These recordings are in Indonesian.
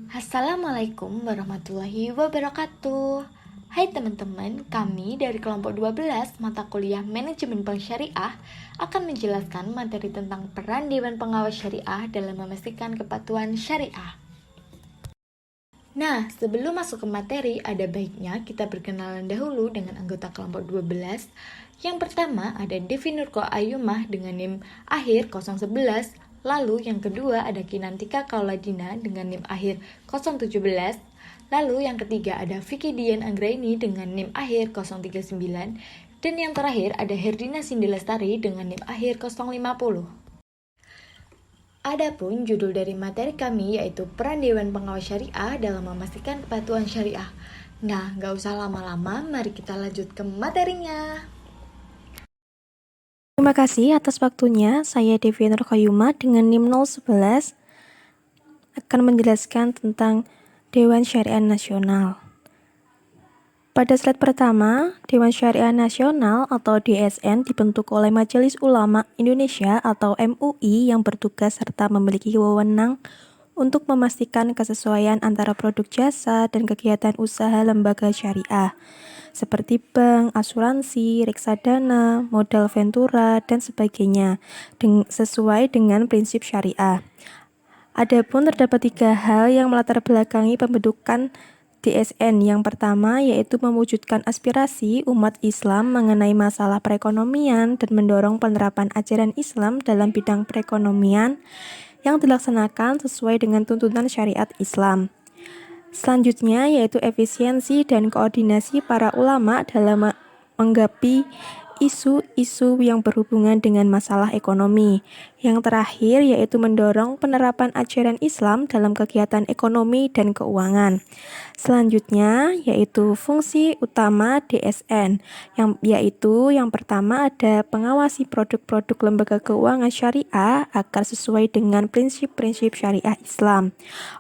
Assalamualaikum warahmatullahi wabarakatuh. Hai teman-teman, kami dari kelompok 12 mata kuliah Manajemen Bank Syariah akan menjelaskan materi tentang peran Dewan Pengawas Syariah dalam memastikan kepatuhan syariah. Nah, sebelum masuk ke materi, ada baiknya kita berkenalan dahulu dengan anggota kelompok 12. Yang pertama ada Devi Nurko Ayumah dengan NIM akhir 011. Lalu yang kedua ada Kinantika Kauladina dengan NIM akhir 017. Lalu yang ketiga ada Vicky Dian Anggraini dengan NIM akhir 039. Dan yang terakhir ada Herdina Cindy Lestari dengan NIM akhir 050. Adapun judul dari materi kami yaitu peran Dewan Pengawas Syariah dalam memastikan kepatuhan syariah. Nah, gak usah lama-lama, mari kita lanjut ke materinya. Terima kasih atas waktunya. Saya Devi Nurkoyuma dengan NIM 011 akan menjelaskan tentang Dewan Syariah Nasional. Pada slide pertama, Dewan Syariah Nasional atau DSN dibentuk oleh Majelis Ulama Indonesia atau MUI yang bertugas serta memiliki wewenang untuk memastikan kesesuaian antara produk jasa dan kegiatan usaha lembaga syariah seperti bank, asuransi, reksadana, modal ventura, dan sebagainya sesuai dengan prinsip syariah. Adapun terdapat 3 hal yang melatar belakangi pembentukan DSN. Yang pertama yaitu mewujudkan aspirasi umat Islam mengenai masalah perekonomian dan mendorong penerapan ajaran Islam dalam bidang perekonomian yang dilaksanakan sesuai dengan tuntunan syariat Islam. Selanjutnya yaitu efisiensi dan koordinasi para ulama dalam menggapi isu-isu yang berhubungan dengan masalah ekonomi. Yang terakhir yaitu mendorong penerapan ajaran Islam dalam kegiatan ekonomi dan keuangan. Selanjutnya yaitu fungsi utama DSN, yaitu yang pertama ada pengawasi produk-produk lembaga keuangan syariah agar sesuai dengan prinsip-prinsip syariah Islam.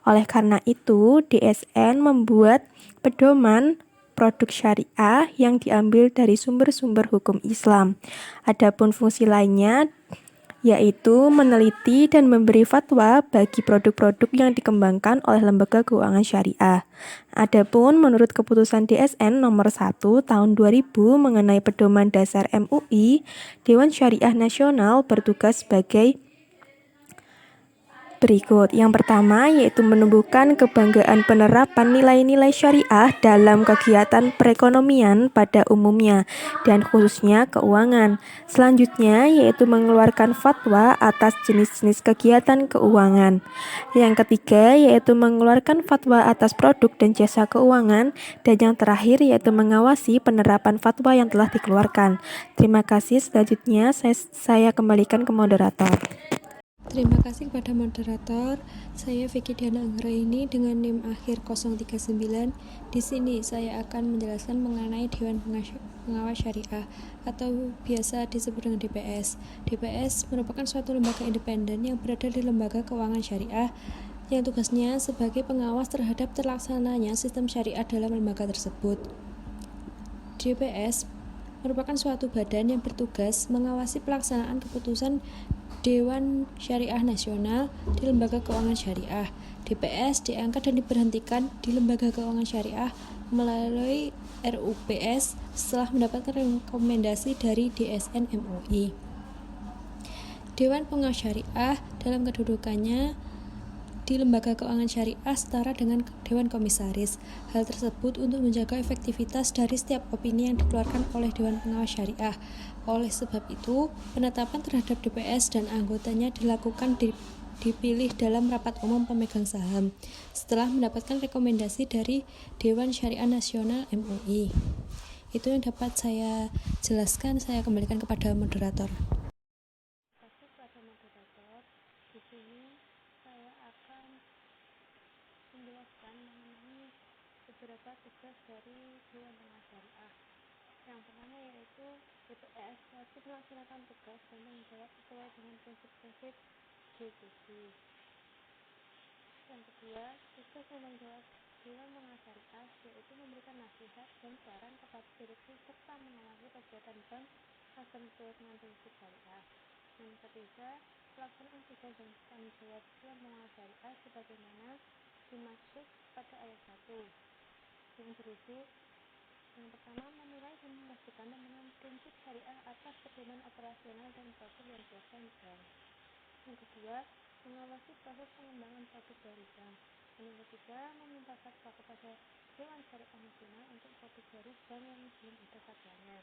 Oleh karena itu, DSN membuat pedoman produk syariah yang diambil dari sumber-sumber hukum Islam. Adapun fungsi lainnya yaitu meneliti dan memberi fatwa bagi produk-produk yang dikembangkan oleh lembaga keuangan syariah. Adapun menurut keputusan DSN nomor 1 tahun 2000 mengenai pedoman dasar MUI, Dewan Syariah Nasional bertugas sebagai berikut. Yang pertama yaitu menumbuhkan kebanggaan penerapan nilai-nilai syariah dalam kegiatan perekonomian pada umumnya dan khususnya keuangan. Selanjutnya yaitu mengeluarkan fatwa atas jenis-jenis kegiatan keuangan. Yang ketiga yaitu mengeluarkan fatwa atas produk dan jasa keuangan, dan yang terakhir yaitu mengawasi penerapan fatwa yang telah dikeluarkan. Terima kasih. Selanjutnya saya kembalikan ke moderator. Terima kasih kepada moderator. Saya Vicky Diana Anggraini dengan NIM akhir 039. Di sini saya akan menjelaskan mengenai Dewan Pengawas Syariah atau biasa disebut dengan DPS. DPS merupakan suatu lembaga independen yang berada di lembaga keuangan syariah yang tugasnya sebagai pengawas terhadap terlaksananya sistem syariah dalam lembaga tersebut. DPS merupakan suatu badan yang bertugas mengawasi pelaksanaan keputusan Dewan Syariah Nasional di Lembaga Keuangan Syariah. DPS diangkat dan diberhentikan di Lembaga Keuangan Syariah melalui RUPS setelah mendapatkan rekomendasi dari DSN MUI. Dewan Pengawas Syariah dalam kedudukannya di Lembaga Keuangan Syariah setara dengan Dewan Komisaris. Hal tersebut untuk menjaga efektivitas dari setiap opini yang dikeluarkan oleh Dewan Pengawas Syariah. Oleh sebab itu, penetapan terhadap DPS dan anggotanya dilakukan dipilih dalam rapat umum pemegang saham setelah mendapatkan rekomendasi dari Dewan Syariah Nasional MUI. Itu yang dapat saya jelaskan. Saya kembalikan kepada moderator. Di sini saya akan menjelaskan mengenai beberapa tugas dari Dewan Pengawas Syariah. Yang pertama yaitu DPS wajib melaksanakan tugas dan tanggung jawab sesuai dengan prinsip-prinsip GCC. Yang kedua, tugas dan tanggung jawab Dewan Pengawas Syariah yaitu memberikan nasihat dan saran kepada direksi serta mengawasi kegiatan bank agar sesuai dengan prinsip syariah. Yang ketiga, pelaksanaan tugas dan tanggung jawab Dewan Pengawas Syariah sebagaimana dimaksud dimaksud pada ayat 1 yang berisi yang pertama, menilai dan memastikan pembentukan prinsip syariah atas pedoman operasional dan prosedur yang dilakukan bank. Yang kedua, mengawasi proses pengembangan produk baru bank. Dan yang ketiga, meminta fatwa kepada Dewan Syariah Nasional untuk produk baru bank yang belum ada fatwanya.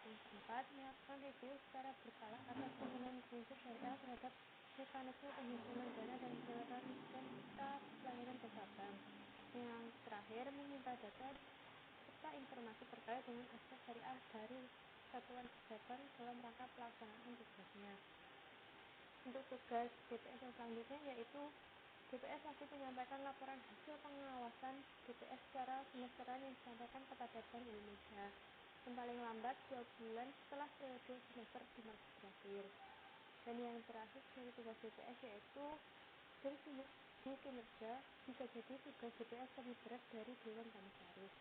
Yang keempat, melakukan review secara berkala atas penggunaan prinsip syariah terhadap mekanisme penghimpunan dana dan serta pelayanan jasa bank. Yang terakhir, meminta data serta informasi terkait dengan aspek syariah dari satuan kerja bank dalam rangka pelaksanaan tugasnya. Untuk tugas DPS yang selanjutnya yaitu DPS wajib menyampaikan laporan hasil pengawasan DPS secara semesteran yang disampaikan kepada Bank Indonesia yang paling lambat 2 bulan setelah periode semester berakhir. Dan yang terakhir dari tugas DPS yaitu dari segi kinerja bisa jadi tugas DPS lebih berat dari Dewan Komisaris.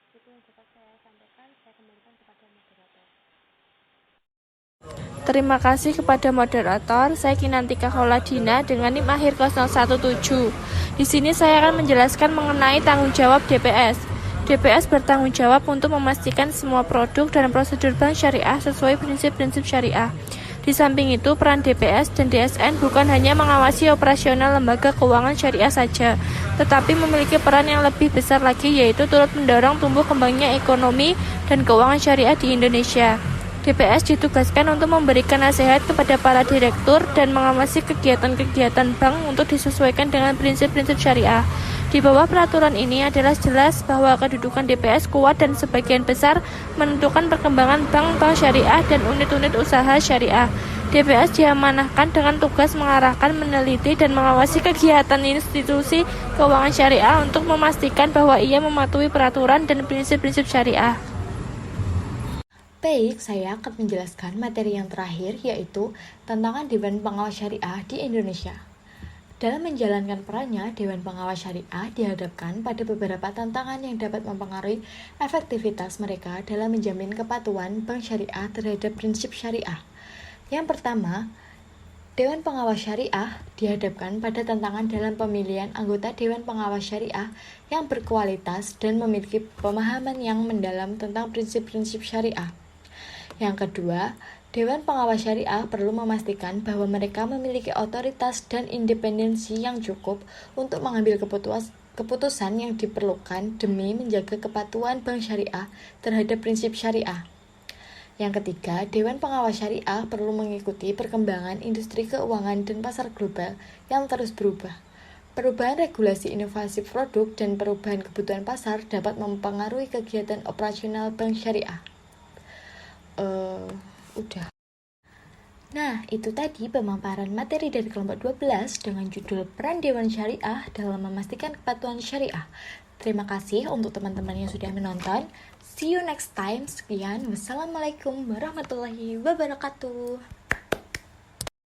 Itu yang dapat saya sampaikan, saya kembalikan kepada moderator. Terima kasih kepada moderator. Saya Kinantika Kholadina dengan NIM akhir 017. Di sini saya akan menjelaskan mengenai tanggung jawab DPS. DPS bertanggung jawab untuk memastikan semua produk dan prosedur bank syariah sesuai prinsip-prinsip syariah. Di samping itu, peran DPS dan DSN bukan hanya mengawasi operasional lembaga keuangan syariah saja, tetapi memiliki peran yang lebih besar lagi, yaitu turut mendorong tumbuh kembangnya ekonomi dan keuangan syariah di Indonesia. DPS ditugaskan untuk memberikan nasihat kepada para direktur dan mengawasi kegiatan-kegiatan bank untuk disesuaikan dengan prinsip-prinsip syariah. Di bawah peraturan ini adalah jelas bahwa kedudukan DPS kuat dan sebagian besar menentukan perkembangan bank-bank syariah dan unit-unit usaha syariah. DPS diamanahkan dengan tugas mengarahkan, meneliti, dan mengawasi kegiatan institusi keuangan syariah untuk memastikan bahwa ia mematuhi peraturan dan prinsip-prinsip syariah. Baik, saya akan menjelaskan materi yang terakhir yaitu tantangan Dewan Pengawas Syariah di Indonesia. Dalam menjalankan perannya, Dewan Pengawas Syariah dihadapkan pada beberapa tantangan yang dapat mempengaruhi efektivitas mereka dalam menjamin kepatuhan bank syariah terhadap prinsip syariah. Yang pertama, Dewan Pengawas Syariah dihadapkan pada tantangan dalam pemilihan anggota Dewan Pengawas Syariah yang berkualitas dan memiliki pemahaman yang mendalam tentang prinsip-prinsip syariah. Yang kedua, Dewan Pengawas Syariah perlu memastikan bahwa mereka memiliki otoritas dan independensi yang cukup untuk mengambil keputusan yang diperlukan demi menjaga kepatuhan bank syariah terhadap prinsip syariah. Yang ketiga, Dewan Pengawas Syariah perlu mengikuti perkembangan industri keuangan dan pasar global yang terus berubah. Perubahan regulasi inovasi produk dan perubahan kebutuhan pasar dapat mempengaruhi kegiatan operasional bank syariah. Udah. Nah, itu tadi pemaparan materi dari kelompok 12 dengan judul Peran Dewan Syariah dalam memastikan kepatuhan syariah. Terima kasih untuk teman-teman yang sudah menonton. See you next time. Sekian. Wassalamualaikum warahmatullahi wabarakatuh.